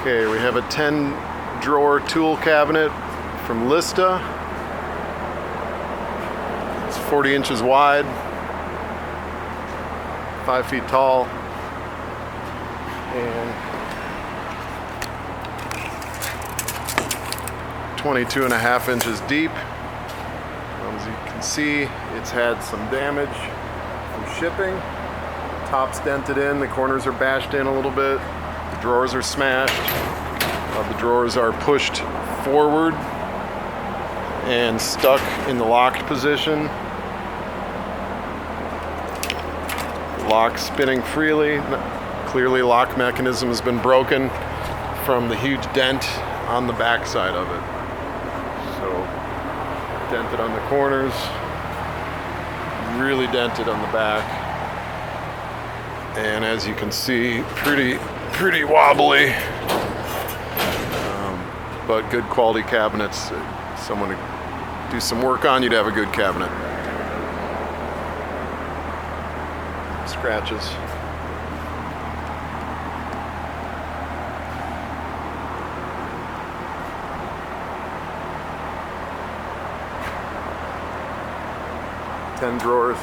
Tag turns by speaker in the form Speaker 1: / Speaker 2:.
Speaker 1: Okay, we have a 10 drawer tool cabinet from Lista. It's 40 inches wide, 5 feet tall, and 22.5 inches deep. As you can see, it's had some damage from shipping. Top's dented in, the corners are bashed in a little bit, the drawers are smashed, the drawers are pushed forward and stuck in the locked position. Lock spinning freely. Clearly lock mechanism has been broken from the huge dent on the back side of it. So dented on the corners, really dented on the back. And as you can see, pretty wobbly, but good quality cabinets. Someone to do some work on, you'd have a good cabinet. Scratches. Ten drawers.